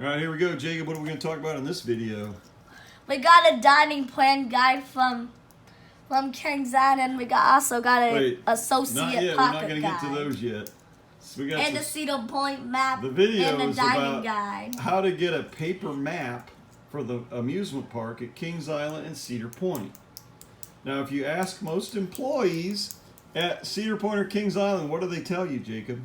All right, here we go, Jacob. What are we going to talk about in this video? We got a dining plan guide from King's Island. We also got an associate not yet. pocket We're not going to get to those yet. So we got and the Cedar Point map. The video and the is dining about guide. how to get a paper map for the amusement park at Kings Island and Cedar Point. Now, if you ask most employees at Cedar Point or Kings Island, what do they tell you, Jacob?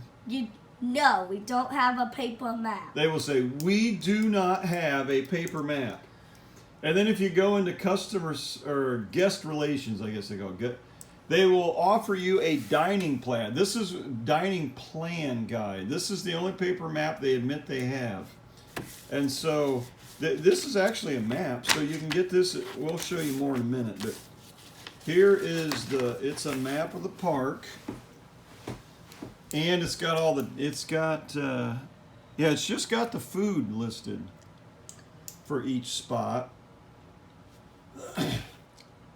No, we don't have a paper map. They will say, we do not have a paper map. And then if you go into customers or guest relations, I guess they call it, they will offer you a dining plan. This is dining plan guide. This is the only paper map they admit they have. And so this is actually a map. So you can get this. We'll show you more in a minute. But here is it's a map of the park. And it's got it's just got the food listed for each spot.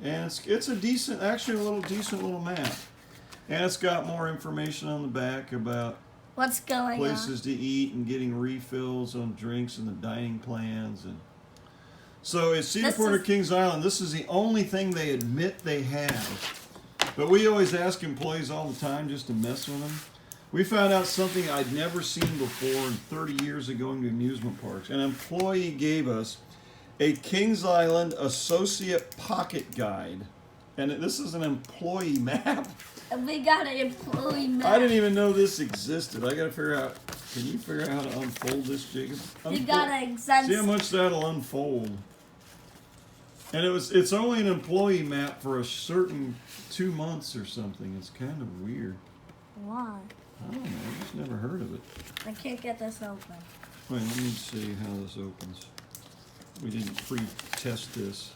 And it's a decent little map. And it's got more information on the back about what's going places to eat and getting refills on drinks and the dining plans. And so at Cedar Point or Kings Island, this is the only thing they admit they have. But we always ask employees all the time just to mess with them. We found out something I'd never seen before in 30 years of going to amusement parks. An employee gave us a Kings Island Associate Pocket Guide. And this is an employee map. And we got an employee map. I didn't even know this existed. I got to figure out, can you figure out how to unfold this, Jacob? You got to see how much that'll unfold. And it's only an employee map for a certain 2 months or something. It's kind of weird. Why? I don't know. I just never heard of it. I can't get this open. Wait, let me see how this opens. We didn't pre-test this.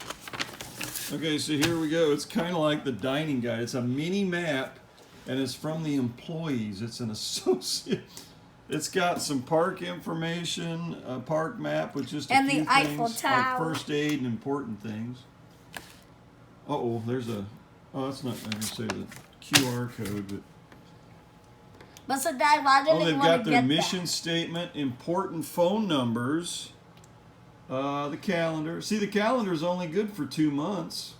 Okay, so here we go. It's kind of like the dining guide. It's a mini map, and it's from the employees. It's an associate. It's got some park information, a park map with just a few things, Eiffel Tower, like first aid and important things. Uh-oh, there's a... Oh, that's not... I'm going to say the QR code, but so Dad, why didn't they've got their mission statement, important phone numbers, the calendar. See, the calendar is only good for 2 months.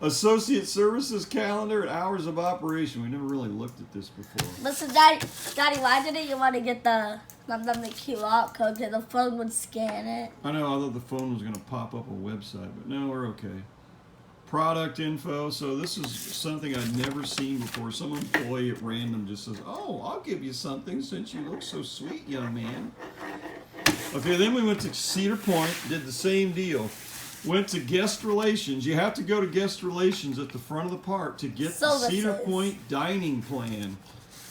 Associate services calendar and hours of operation. We never really looked at this before. Listen, Daddy, why didn't you want to get the QR code so the phone would scan it? I know, I thought the phone was going to pop up a website, but no, we're okay. Product info. So this is something I'd never seen before. Some employee at random just says, "Oh, I'll give you something since you look so sweet, young man." Okay, then we went to Cedar Point, did the same deal. Went to guest relations. You have to go to guest relations at the front of the park to get the Cedar Point dining plan.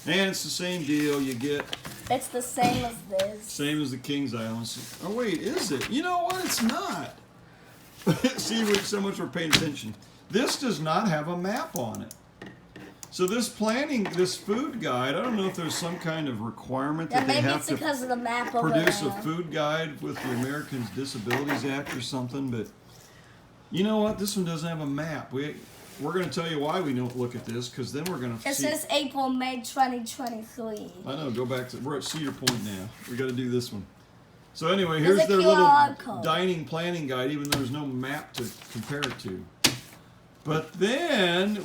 And it's the same deal. You get... It's the same as this. Same as the Kings Island. Oh, wait, is it? You know what? It's not. See, so much we're paying attention. This does not have a map on it. So this food guide, I don't know if there's some kind of requirement that they have to because of the map produce a food guide with the Americans Disabilities Act or something, but you know what? This one doesn't have a map. We're going to tell you why we don't look at this, because then we're going to see. It says April, May 2023. I know, go back to, we're at Cedar Point now. We got to do this one. So anyway, here's their little dining planning guide, even though there's no map to compare it to. But then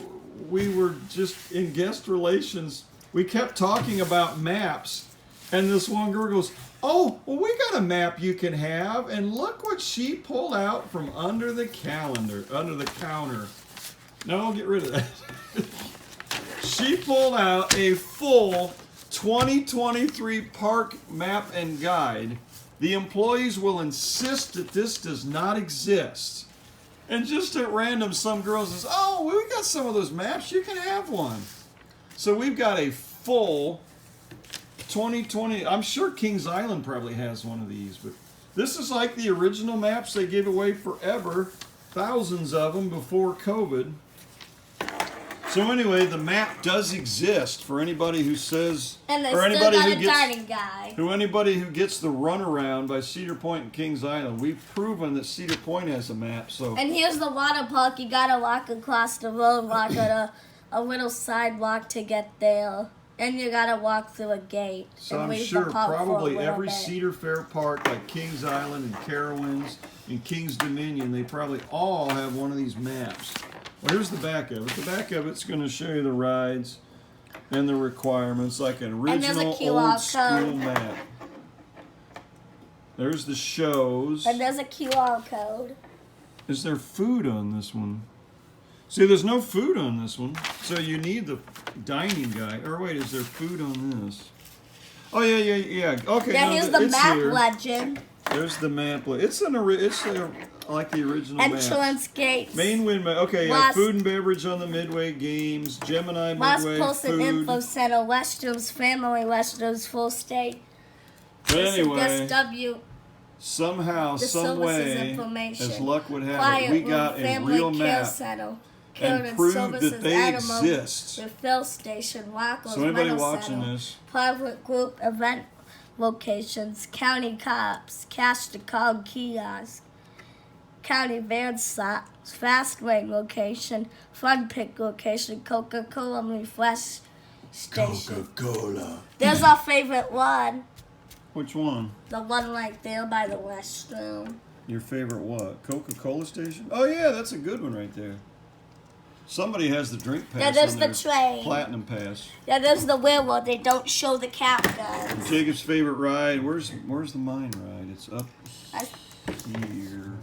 we were just in guest relations. We kept talking about maps, and this one girl goes, "Oh, well, we got a map you can have." And look what she pulled out from under the counter. No, get rid of that. She pulled out a full 2023 park map and guide. The employees will insist that this does not exist. And just at random, some girl says, "Oh, we got some of those maps. You can have one." So we've got a full 2020. I'm sure Kings Island probably has one of these, but this is like the original maps they gave away forever, thousands of them before COVID. So anyway, the map does exist for anybody who says, or anybody who gets the runaround by Cedar Point and Kings Island. We've proven that Cedar Point has a map. So. And here's the water park. You gotta walk across the road, walk on a little sidewalk to get there. And you gotta walk through a gate. So and I'm leave sure the park for a probably little every bit. Cedar Fair park, like Kings Island and Carowinds and Kings Dominion, they probably all have one of these maps. Well, here's the back of it. The back of it's going to show you the rides and the requirements, like an original old school map. There's the shows. And there's a QR code. Is there food on this one? See, there's no food on this one, so you need the dining guide. Or wait, is there food on this? Oh yeah. Okay. Yeah, no, here's the map here. legend. There's the map. It's like the original map. Entrance gates. Main wind. Okay, yeah. Food and beverage on the Midway Games. Gemini Midway Post and food. Info Center. Westrum's Family. Westrum's Full State. But anyway. W. Somehow, some way, as luck would have it, we got a Family real Care map Center. and proved that they exist. Refill station, Wackles, So anybody Meadow watching Center, this, private group event locations, county cops, cash to call kiosk, county van stops, fast lane location, fun pick location, Coca-Cola refresh station. Coca-Cola. There's our favorite one. Which one? The one right there by the restroom. Your favorite what? Coca-Cola station? Oh yeah, that's a good one right there. Somebody has the drink pass. Yeah, there's on the their train. Platinum pass. Yeah, there's the railroad. They don't show the captains. Jacob's favorite ride. Where's the mine ride? It's up here.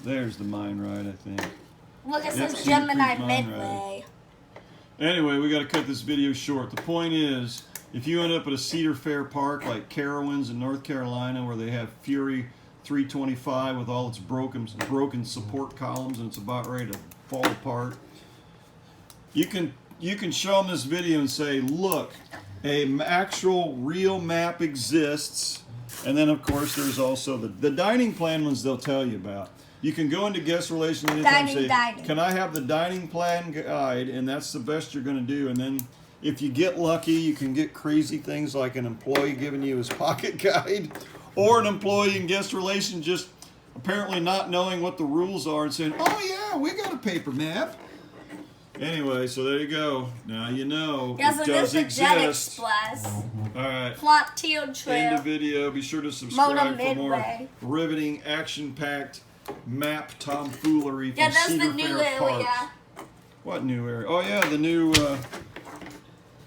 There's the mine ride, I think. Look, it Yep, says Cedar Gemini Creek Mine Midway. Anyway, we got to cut this video short. The point is, if you end up at a Cedar Fair park like Carowinds in North Carolina, where they have Fury 325 with all its broken support columns and it's about ready to fall apart, you can show them this video and say, look, a actual real map exists. And then of course there's also the dining plan ones they'll tell you about. You can go into guest relations anytime and say, can I have the dining plan guide? And that's the best you're going to do. And then if you get lucky, you can get crazy things like an employee giving you his pocket guide, or an employee in guest relations just apparently not knowing what the rules are and saying, oh yeah, we got a paper map. Anyway, so there you go. Now you know it does exist. All right. Frontier Trail. End of video. Be sure to subscribe for more riveting, action-packed map tomfoolery from Cedar Fair Parks. What new area? Oh yeah, the new.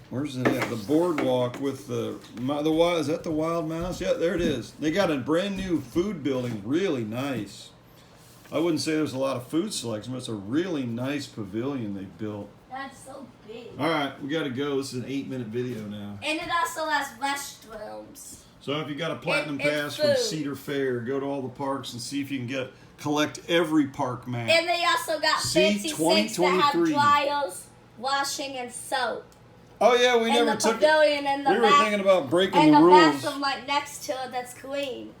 Where's it at? The boardwalk with the wild. Is that the Wild Mouse? Yeah, there it is. They got a brand new food building. Really nice. I wouldn't say there's a lot of food selection, but it's a really nice pavilion they built. That's so big. All right, we got to go. This is an 8-minute video now. And it also has restrooms. So if you got a platinum pass from Cedar Fair, go to all the parks and see if you can collect every park map. And they also got fancy sinks that have dryers, washing, and soap. Oh yeah, we never took it. We were thinking about breaking the rules. And the bathroom right next to it that's clean.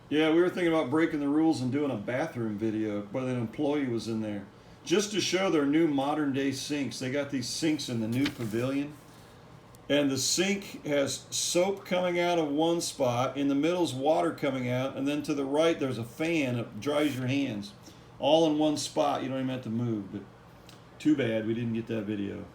Yeah, we were thinking about breaking the rules and doing a bathroom video, but an employee was in there. Just to show their new modern day sinks. They got these sinks in the new pavilion. And the sink has soap coming out of one spot, in the middle's water coming out, and then to the right there's a fan that dries your hands. All in one spot, you don't even have to move. But too bad we didn't get that video.